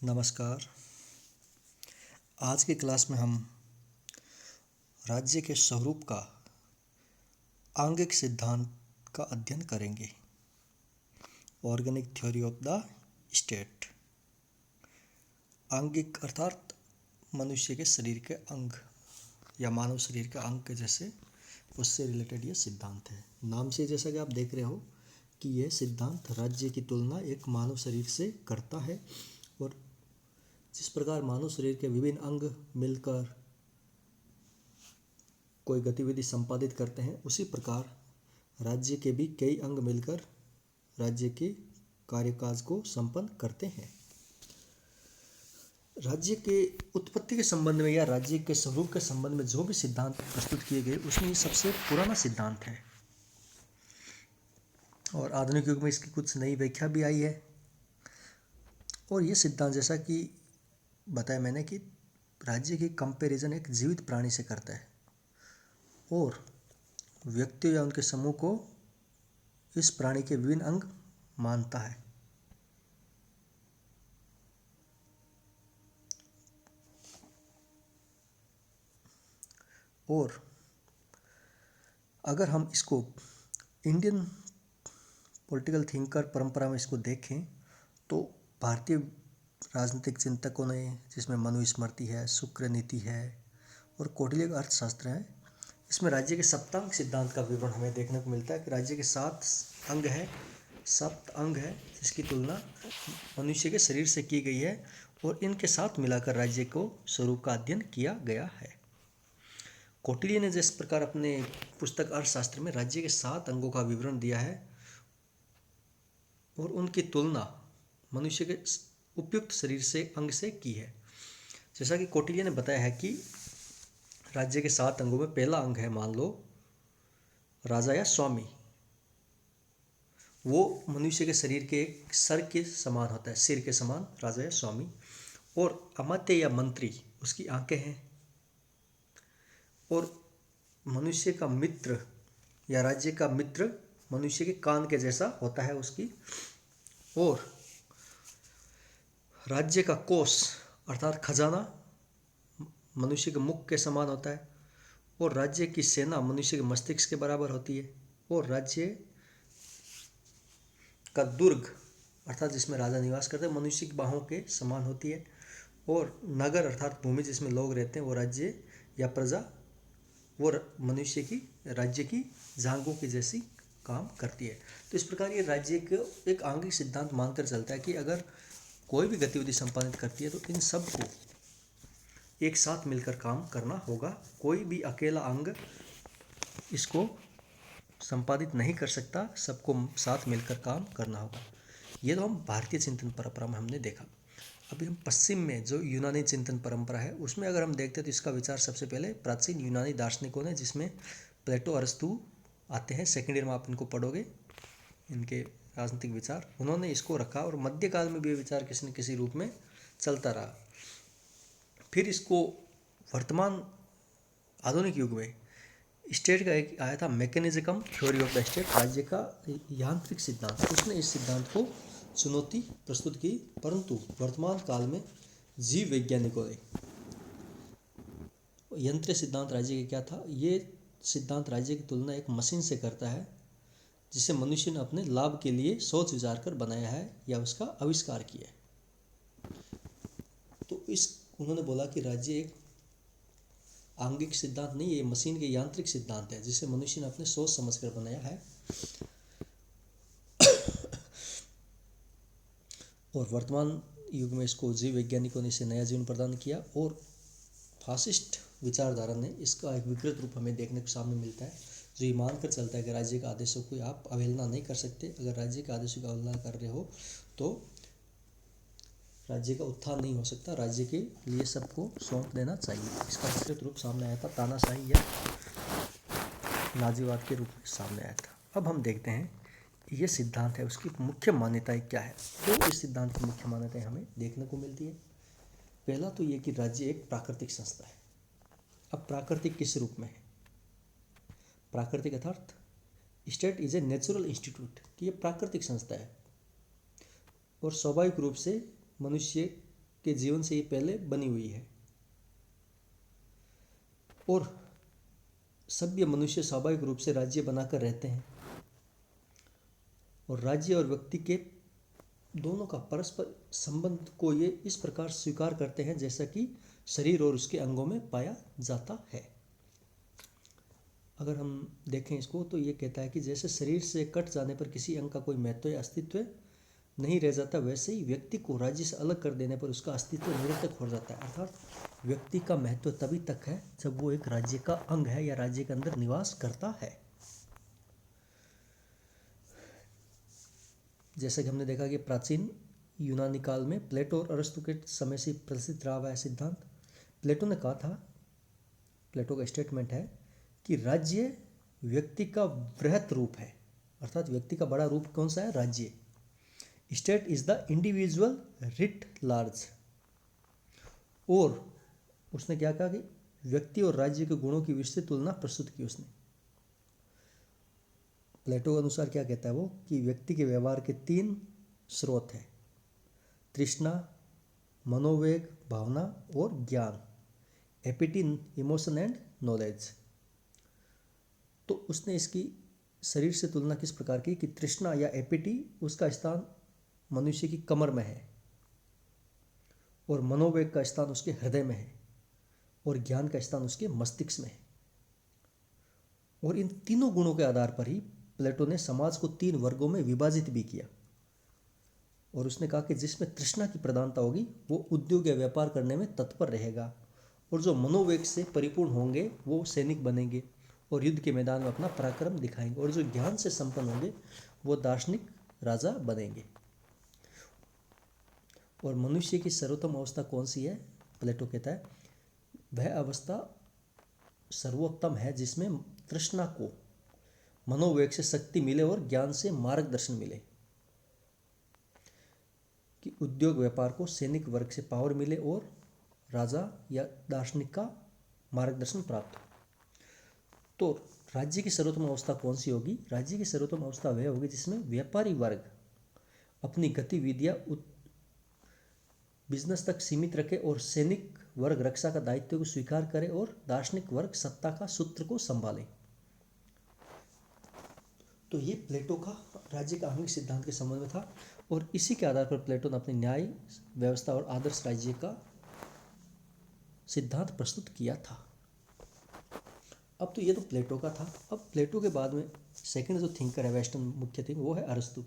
नमस्कार। आज की क्लास में हम राज्य के स्वरूप का आंगिक सिद्धांत का अध्ययन करेंगे। Organic theory of the state. आंगिक अर्थात मनुष्य के शरीर के अंग या मानव शरीर के अंग के जैसे, उससे रिलेटेड ये सिद्धांत है। नाम से जैसा कि आप देख रहे हो कि यह सिद्धांत राज्य की तुलना एक मानव शरीर से करता है, और जिस प्रकार मानव शरीर के विभिन्न अंग मिलकर कोई गतिविधि संपादित करते हैं, उसी प्रकार राज्य के भी कई अंग मिलकर राज्य के कार्यकाज को संपन्न करते हैं। राज्य के उत्पत्ति के संबंध में या राज्य के स्वरूप के संबंध में जो भी सिद्धांत प्रस्तुत किए गए, उसमें ये सबसे पुराना सिद्धांत है और आधुनिक युग में इसकी कुछ नई व्याख्या भी आई है। और ये सिद्धांत, जैसा कि बताया मैंने, कि राज्य की कंपैरिजन एक जीवित प्राणी से करता है और व्यक्तियों या उनके समूह को इस प्राणी के विभिन्न अंग मानता है। और अगर हम इसको इंडियन पॉलिटिकल थिंकर परंपरा में इसको देखें, तो भारतीय राजनीतिक चिंतकों ने, जिसमें मनुस्मृति है, शुक्र नीति है और कौटिल्य का अर्थशास्त्र है, इसमें राज्य के सप्तांग सिद्धांत का विवरण हमें देखने को मिलता है कि राज्य के 7 अंग है, 7 अंग है, जिसकी तुलना मनुष्य के शरीर से की गई है और इनके साथ मिलाकर राज्य को स्वरूप का अध्ययन किया गया है। कौटिल्य ने जिस प्रकार अपने पुस्तक अर्थशास्त्र में राज्य के 7 अंगों का विवरण दिया है और उनकी तुलना मनुष्य के उपयुक्त शरीर से अंग से की है। जैसा कि कौटिल्य ने बताया है कि राज्य के 7 अंगों में पहला अंग है, मान लो राजा या स्वामी। वो मनुष्य के शरीर के एक सर के समान होता है, सिर के समान, राजा या स्वामी। और अमात्य या मंत्री, उसकी आंखें हैं। और मनुष्य का मित्र या राज्य का मित्र मनुष्य के कान के जैसा होता है उसकी। और राज्य का कोष अर्थात खजाना मनुष्य के मुख के समान होता है। और राज्य की सेना मनुष्य के मस्तिष्क के बराबर होती है। और राज्य का दुर्ग अर्थात जिसमें राजा निवास करते हैं, मनुष्य की बाहों के समान होती है। और नगर अर्थात भूमि जिसमें लोग रहते हैं, वो राज्य या प्रजा, वो मनुष्य की राज्य की जांघों की जैसी काम करती है। तो इस प्रकार ये राज्य को एक आंगिक सिद्धांत मानकर चलता है कि अगर कोई भी गतिविधि संपादित करती है तो इन सब को एक साथ मिलकर काम करना होगा। कोई भी अकेला अंग इसको संपादित नहीं कर सकता, सबको साथ मिलकर काम करना होगा। ये तो हम भारतीय चिंतन परंपरा में हमने देखा। अभी हम पश्चिम में जो यूनानी चिंतन परंपरा है, उसमें अगर हम देखते हैं तो इसका विचार सबसे पहले प्राचीन यूनानी दार्शनिकों ने, जिसमें प्लेटो, अरस्तु आते हैं। सेकेंड ईयर में आप इनको पढ़ोगे, इनके राजनीतिक विचार, उन्होंने इसको रखा। और मध्यकाल में भी ये विचार किसी न किसी रूप में चलता रहा। फिर इसको वर्तमान आधुनिक युग में स्टेट का एक आया था, mechanism theory of the state, राज्य का यांत्रिक सिद्धांत। उसने इस सिद्धांत को चुनौती प्रस्तुत की, परंतु वर्तमान काल में जीव वैज्ञानिकों ने यंत्र सिद्धांत राज्य का क्या था, ये सिद्धांत राज्य की तुलना एक मशीन से करता है, जिसे मनुष्य ने अपने लाभ के लिए सोच विचार कर बनाया है या उसका आविष्कार किया है। तो उन्होंने बोला कि राज्य एक आंगिक सिद्धांत नहीं है, ये मशीन के यांत्रिक सिद्धांत है, जिसे मनुष्य ने अपने सोच समझकर बनाया है। और वर्तमान युग में इसको जीव वैज्ञानिकों ने इसे नया जीवन प्रदान किया। और फासिस्ट विचारधारा ने इसका एक विकृत रूप हमें देखने को सामने मिलता है, जो ये मानकर चलता है कि राज्य के आदेशों को आप अवहेलना नहीं कर सकते। अगर राज्य के आदेशों की अवहेलना कर रहे हो तो राज्य का उत्थान नहीं हो सकता, राज्य के लिए सबको सौंप देना चाहिए। इसका विकृत रूप सामने आया था, तानाशाही या नाजीवाद के रूप में सामने आया था। अब हम देखते हैं ये सिद्धांत है, उसकी मुख्य मान्यताएं क्या है। तो इस सिद्धांत की मुख्य मान्यताएं हमें देखने को मिलती है। पहला तो ये कि राज्य एक प्राकृतिक संस्था है। अब प्राकृतिक किस रूप में है? प्राकृतिक अर्थात state is a natural institute, कि ये प्राकृतिक संस्था है और स्वाभाविक रूप से मनुष्य के जीवन से ये पहले बनी हुई है। और सभ्य मनुष्य स्वाभाविक रूप से राज्य बनाकर रहते हैं और राज्य और व्यक्ति के दोनों का परस्पर संबंध को ये इस प्रकार स्वीकार करते हैं जैसा कि शरीर और उसके अंगों में पाया जाता है। अगर हम देखें इसको तो ये कहता है कि जैसे शरीर से कट जाने पर किसी अंग का कोई महत्व या अस्तित्व नहीं रह जाता, वैसे ही व्यक्ति को राज्य से अलग कर देने पर उसका अस्तित्व निरर्थक हो जाता है। अर्थात व्यक्ति का महत्व तभी तक है जब वो एक राज्य का अंग है या राज्य के अंदर निवास करता है। जैसा कि हमने देखा कि प्राचीन यूनानी काल में प्लेटो और अरस्तु के समय से प्रसिद्ध रहा हुआ है सिद्धांत। प्लेटो ने कहा था, प्लेटो का स्टेटमेंट है कि राज्य व्यक्ति का वृहत रूप है। अर्थात व्यक्ति का बड़ा रूप कौन सा है? राज्य। State is the individual writ large. और उसने क्या कहा कि व्यक्ति और राज्य के गुणों की विस्तृत तुलना प्रस्तुत की उसने। प्लेटो के अनुसार क्या कहता है वो कि व्यक्ति के व्यवहार के 3 स्रोत हैं: तृष्णा, मनोवेग, भावना और ज्ञान। APT, emotion and knowledge. तो उसने इसकी शरीर से तुलना किस प्रकार की कि तृष्णा या एपिटी, उसका स्थान मनुष्य की कमर में है और मनोवेग का स्थान उसके हृदय में है और ज्ञान का स्थान उसके मस्तिष्क में है। और इन तीनों गुणों के आधार पर ही प्लेटो ने समाज को 3 वर्गों में विभाजित भी किया। और उसने कहा कि जिसमें तृष्णा की प्रधानता होगी वो उद्योग या व्यापार करने में तत्पर रहेगा, और जो मनोवेग से परिपूर्ण होंगे वो सैनिक बनेंगे और युद्ध के मैदान में अपना पराक्रम दिखाएंगे, और जो ज्ञान से संपन्न होंगे वो दार्शनिक राजा बनेंगे। और मनुष्य की सर्वोत्तम अवस्था कौन सी है? प्लेटो कहता है वह अवस्था सर्वोत्तम है जिसमें तृष्णा को मनोवेग से शक्ति मिले और ज्ञान से मार्गदर्शन मिले, कि उद्योग व्यापार को सैनिक वर्ग से पावर मिले और राजा या दार्शनिक का मार्गदर्शन प्राप्त हो। तो राज्य की सर्वोत्तम अवस्था कौन सी होगी? राज्य की सर्वोत्तम अवस्था वह होगी जिसमें व्यापारी वर्ग अपनी गतिविधियां बिजनेस तक सीमित रखे और सैनिक वर्ग रक्षा का दायित्व को स्वीकार करे और दार्शनिक वर्ग सत्ता का सूत्र को संभाले। तो ये प्लेटो का राज्य का आंगिक सिद्धांत के संबंध में था, और इसी के आधार पर प्लेटो ने अपनी न्याय व्यवस्था और आदर्श राज्य का सिद्धांत प्रस्तुत किया था। अब तो ये तो प्लेटो का था। अब प्लेटो के बाद में सेकंड जो थिंकर है वेस्टर्न मुख्य थिंक, वो है अरस्तु।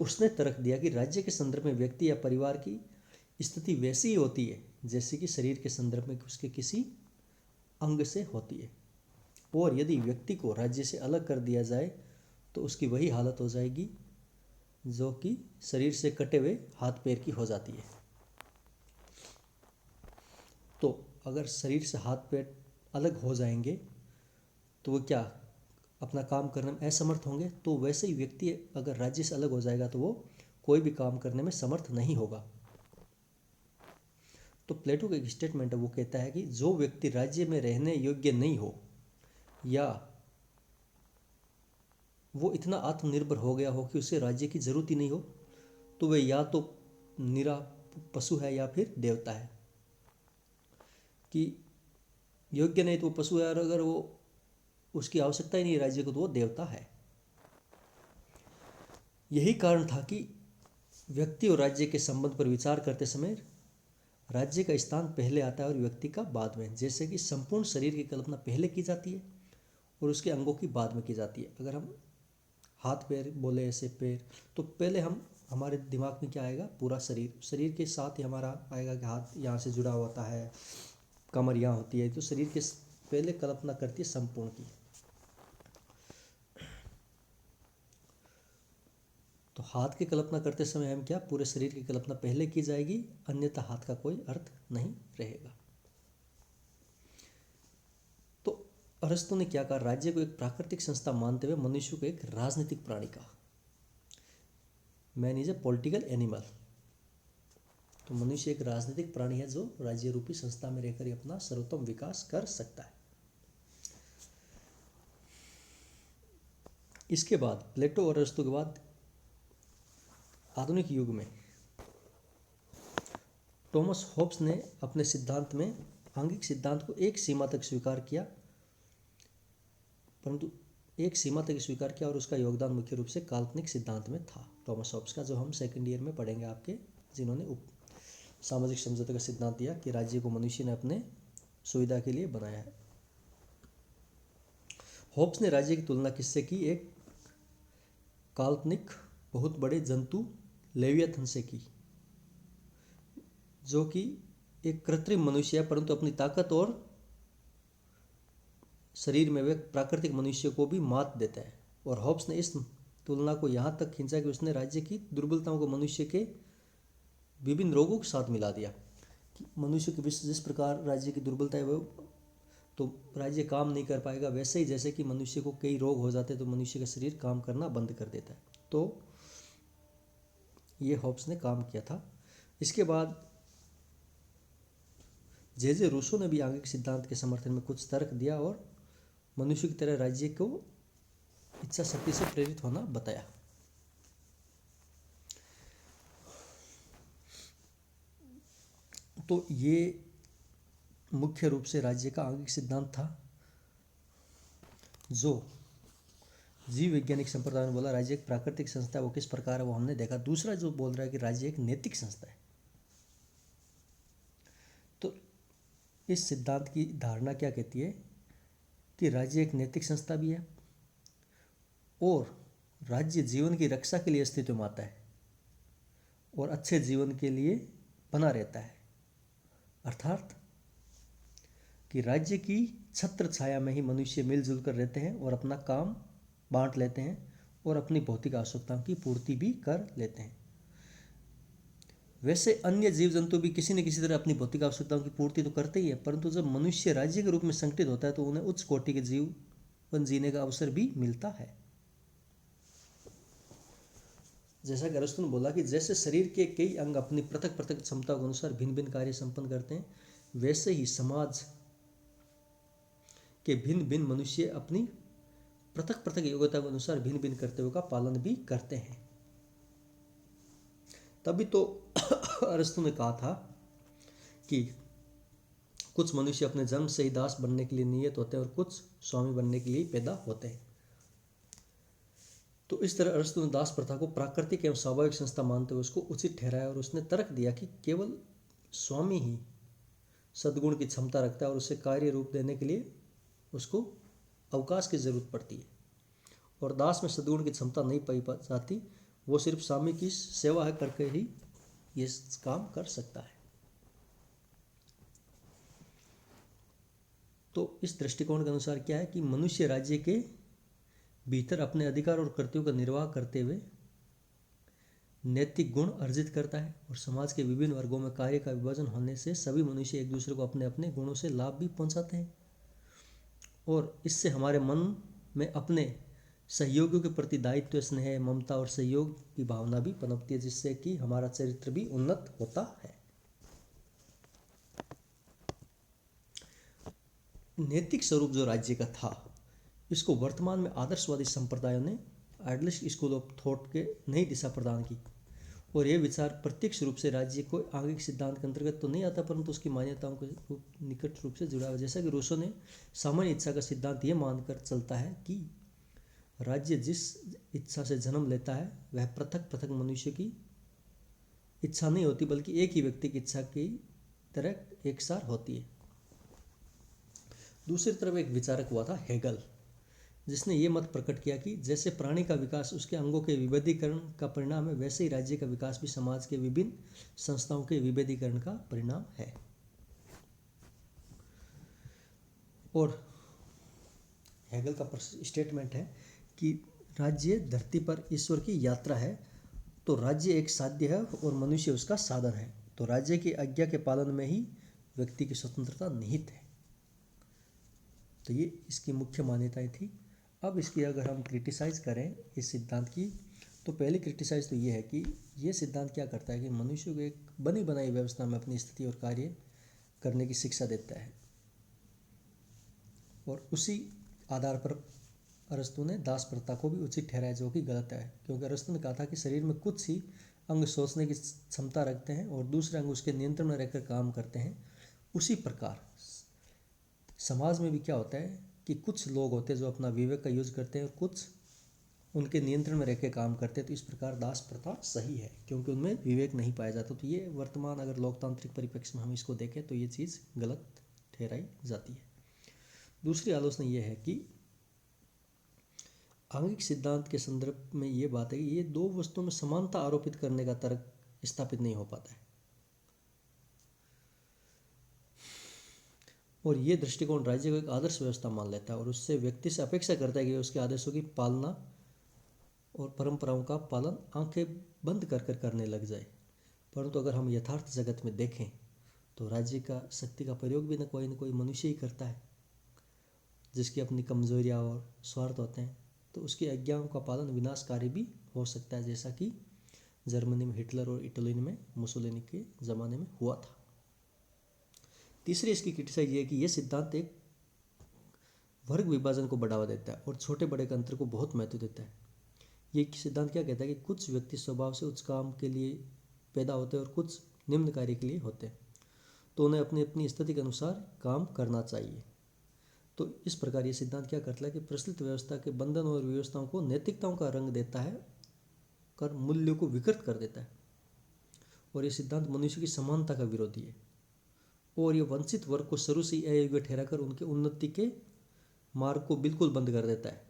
उसने तर्क दिया कि राज्य के संदर्भ में व्यक्ति या परिवार की स्थिति वैसी ही होती है जैसे कि शरीर के संदर्भ में उसके किसी अंग से होती है, और यदि व्यक्ति को राज्य से अलग कर दिया जाए तो उसकी वही हालत हो जाएगी जो कि शरीर से कटे हुए हाथ पैर की हो जाती है। तो अगर शरीर से हाथ पैर अलग हो जाएंगे तो वो क्या अपना काम करने में असमर्थ होंगे, तो वैसे ही व्यक्ति अगर राज्य से अलग हो जाएगा तो वो कोई भी काम करने में समर्थ नहीं होगा। तो प्लेटो का एक स्टेटमेंट है, वो कहता है कि जो व्यक्ति राज्य में रहने योग्य नहीं हो या वो इतना आत्मनिर्भर हो गया हो कि उसे राज्य की जरूरत ही नहीं हो, तो वह या तो निरा पशु है या फिर देवता है। कि योग्य नहीं तो वो पशु है, और अगर वो उसकी आवश्यकता ही नहीं राज्य को तो वो देवता है। यही कारण था कि व्यक्ति और राज्य के संबंध पर विचार करते समय राज्य का स्थान पहले आता है और व्यक्ति का बाद में। जैसे कि संपूर्ण शरीर की कल्पना पहले की जाती है और उसके अंगों की बाद में की जाती है। अगर हम हाथ पैर बोले ऐसे पैर, तो पहले हमारे दिमाग में क्या आएगा? पूरा शरीर। शरीर के साथ ही हमारा आएगा कि हाथ यहाँ से जुड़ा होता है, कमर यहाँ होती है। तो शरीर के पहले कल्पना करती है संपूर्ण की। तो हाथ की कल्पना करते समय हम क्या पूरे शरीर की कल्पना पहले की जाएगी, अन्यथा हाथ का कोई अर्थ नहीं रहेगा। तो अरस्तु ने क्या कहा? राज्य को एक प्राकृतिक संस्था मानते हुए मनुष्य को एक राजनीतिक प्राणी कहा। Man is a political animal. तो मनुष्य एक राजनीतिक प्राणी है जो राज्य रूपी संस्था में रहकर अपना सर्वोत्तम विकास कर सकता है। इसके बाद प्लेटो और अरस्तु के बाद आधुनिक युग में टॉमस होब्स ने अपने सिद्धांत में आंगिक सिद्धांत को एक सीमा तक स्वीकार किया, परंतु एक सीमा तक स्वीकार किया और उसका योगदान मुख्य रूप से काल्पनिक सिद्धांत में था टॉमस होब्स का, जो हम सेकेंड ईयर में पढ़ेंगे आपके, जिन्होंने सामाजिक समझौते का सिद्धांत दिया कि राज्य को मनुष्य ने अपने सुविधा के लिए बनाया है। होब्स ने राज्य की तुलना किससे की? एक काल्पनिक बहुत बड़े जंतु लेवियथन से की, जो कि एक कृत्रिम मनुष्य है, परंतु अपनी ताकत और शरीर में वे प्राकृतिक मनुष्य को भी मात देता है। और होब्स ने इस तुलना को यहाँ तक खींचा कि उसने राज्य की दुर्बलताओं को मनुष्य के विभिन्न रोगों के साथ मिला दिया कि मनुष्य के जिस प्रकार राज्य की दुर्बलता है वो, तो राज्य काम नहीं कर पाएगा, वैसे ही जैसे कि मनुष्य को कई रोग हो जाते हैं तो मनुष्य का शरीर काम करना बंद कर देता है। तो ये होब्स ने काम किया था। इसके बाद जे रूसो ने भी आंगिक सिद्धांत के समर्थन में कुछ तर्क दिया और मनुष्य की तरह राज्य को इच्छा शक्ति से प्रेरित होना बताया। तो ये मुख्य रूप से राज्य का आंगिक सिद्धांत था, जो जीव वैज्ञानिक संप्रदाय ने बोला राज्य एक प्राकृतिक संस्था है, वो किस प्रकार है वो हमने देखा। दूसरा जो बोल रहा है कि राज्य एक नैतिक संस्था है। तो इस सिद्धांत की धारणा क्या कहती है कि राज्य एक नैतिक संस्था भी है और राज्य जीवन की रक्षा के लिए अस्तित्व में आता है और अच्छे जीवन के लिए बना रहता है। अर्थात कि राज्य की छत्र छाया में ही मनुष्य मिलजुल कर रहते हैं और अपना काम बांट लेते हैं और अपनी भौतिक आवश्यकताओं की पूर्ति भी कर लेते हैं। वैसे अन्य जीव जंतु भी किसी न किसी तरह अपनी भौतिक आवश्यकताओं की पूर्ति तो करते ही है, परंतु जब मनुष्य राज्य के रूप में संगठित होता है तो उन्हें उच्च कोटि के जीवन जीने का अवसर भी मिलता है। जैसा कि अरस्तु ने बोला कि जैसे शरीर के कई अंग अपनी पृथक पृथक क्षमता के अनुसार भिन्न भिन्न कार्य संपन्न करते हैं, वैसे ही समाज के भिन्न भिन्न मनुष्य अपनी पृथक पृथक योग्यता के अनुसार भिन्न भिन्न कर्तव्यों का पालन भी करते हैं। तभी तो अरस्तु ने कहा था कि कुछ मनुष्य अपने जन्म से ही दास बनने के लिए नियत होते हैं और कुछ स्वामी बनने के लिए पैदा होते हैं। तो इस तरह अरस्तु ने दास प्रथा को प्राकृतिक एवं स्वाभाविक संस्था मानते हुए उसको उचित ठहराया और उसने तर्क दिया कि केवल स्वामी ही सद्गुण की क्षमता रखता है और उसे कार्य रूप देने के लिए उसको अवकाश की जरूरत पड़ती है, और दास में सद्गुण की क्षमता नहीं पाई जाती, वो सिर्फ स्वामी की सेवा है करके ही ये काम कर सकता है। तो इस दृष्टिकोण के अनुसार क्या है कि मनुष्य राज्य के भीतर अपने अधिकार और कर्तव्यों का निर्वाह करते हुए नैतिक गुण अर्जित करता है और समाज के विभिन्न वर्गों में कार्य का विभाजन होने से सभी मनुष्य एक दूसरे को अपने अपने गुणों से लाभ भी पहुंचाते हैं और इससे हमारे मन में अपने सहयोगियों के प्रति दायित्व, स्नेह, ममता और सहयोग की भावना भी पनपती है, जिससे कि हमारा चरित्र भी उन्नत होता है। नैतिक स्वरूप जो राज्य का था, इसको वर्तमान में आदर्शवादी संप्रदायों ने आइडलिस्ट स्कूल ऑफ थॉट के नई दिशा प्रदान की और यह विचार प्रत्यक्ष रूप से राज्य को आंगिक सिद्धांत के अंतर्गत तो नहीं आता, परंतु उसकी मान्यताओं के निकट रूप से जुड़ा हुआ। जैसा कि रूसो ने सामान्य इच्छा का सिद्धांत यह मानकर चलता है कि राज्य जिस इच्छा से जन्म लेता है वह पृथक पृथक मनुष्य की इच्छा नहीं होती, बल्कि एक ही व्यक्ति की इच्छा की तरह एकसार होती है। दूसरी तरफ एक विचारक हुआ था हेगल, जिसने ये मत प्रकट किया कि जैसे प्राणी का विकास उसके अंगों के विभेदीकरण का परिणाम है, वैसे ही राज्य का विकास भी समाज के विभिन्न संस्थाओं के विभेदीकरण का परिणाम है। और हेगल का स्टेटमेंट है कि राज्य धरती पर ईश्वर की यात्रा है, तो राज्य एक साध्य है और मनुष्य उसका साधन है, तो राज्य की आज्ञा के पालन में ही व्यक्ति की स्वतंत्रता निहित है। तो ये इसकी मुख्य मान्यताएं थी। अब इसकी अगर हम क्रिटिसाइज करें इस सिद्धांत की, तो पहली क्रिटिसाइज तो ये है कि ये सिद्धांत क्या करता है कि मनुष्य को एक बनी बनाई व्यवस्था में अपनी स्थिति और कार्य करने की शिक्षा देता है और उसी आधार पर अरस्तु ने दास प्रथा को भी उचित ठहराया, जो कि गलत है, क्योंकि अरस्तु ने कहा था कि शरीर में कुछ ही अंग सोचने की क्षमता रखते हैं और दूसरे अंग उसके नियंत्रण में रहकर काम करते हैं, उसी प्रकार समाज में भी क्या होता है कि कुछ लोग होते हैं जो अपना विवेक का यूज करते हैं और कुछ उनके नियंत्रण में रह के काम करते हैं। तो इस प्रकार दास प्रथा सही है क्योंकि उनमें विवेक नहीं पाया जाता। तो ये वर्तमान अगर लोकतांत्रिक परिप्रेक्ष्य में हम इसको देखें तो ये चीज़ गलत ठहराई जाती है। दूसरी आलोचना ये है कि आंगिक सिद्धांत के संदर्भ में ये बात है कि ये दो वस्तुओं में समानता आरोपित करने का तर्क स्थापित नहीं हो पाता है और ये दृष्टिकोण राज्य को एक आदर्श व्यवस्था मान लेता है और उससे व्यक्ति से अपेक्षा करता है कि उसके आदर्शों की पालना और परंपराओं का पालन आंखें बंद कर कर करने लग जाए। परंतु अगर हम यथार्थ जगत में देखें तो राज्य का शक्ति का प्रयोग भी न कोई मनुष्य ही करता है, जिसकी अपनी कमजोरियां और स्वार्थ होते हैं। तो उसकी आज्ञाओं का पालन विनाशकारी भी हो सकता है, जैसा कि जर्मनी में हिटलर और इटली में मुसोलिनी के ज़माने में हुआ था। तीसरी इसकी क्रिटिसाइज ये है कि यह सिद्धांत एक वर्ग विभाजन को बढ़ावा देता है और छोटे बड़े के अंतर को बहुत महत्व देता है। ये सिद्धांत क्या कहता है कि कुछ व्यक्ति स्वभाव से उच्च काम के लिए पैदा होते हैं और कुछ निम्न कार्य के लिए होते हैं, तो उन्हें अपनी अपनी स्थिति के अनुसार काम करना चाहिए। तो इस प्रकार ये सिद्धांत क्या करता है कि प्रचलित व्यवस्था के बंधन और व्यवस्थाओं को नैतिकताओं का रंग देता है, कर मूल्यों को विकृत कर देता है और ये सिद्धांत मनुष्य की समानता का विरोधी है और ये वंचित वर्ग को शुरू से अयोग्य ठहराकर उनके उन्नति के मार्ग को बिल्कुल बंद कर देता है।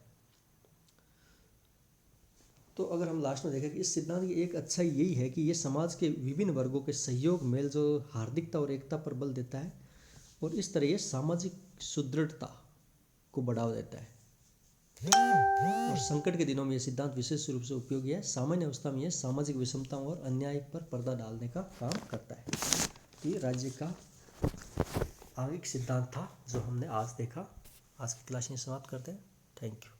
तो अगर हम लास्ट में देखें कि इस सिद्धांत की एक अच्छाई यही है कि ये समाज के विभिन्न वर्गों के सहयोग, मेल जो हार्दिकता और एकता पर बल देता है और इस तरह ये सामाजिक सुदृढ़ता को बढ़ावा देता है और संकट के दिनों में यह सिद्धांत विशेष रूप से उपयोगी है। सामान्य अवस्था में यह सामाजिक विषमताओं और अन्याय पर पर्दा डालने का काम करता है। ये राज्य का आंगिक सिद्धांत था जो हमने आज देखा। आज की क्लास में समाप्त करते हैं। Thank you.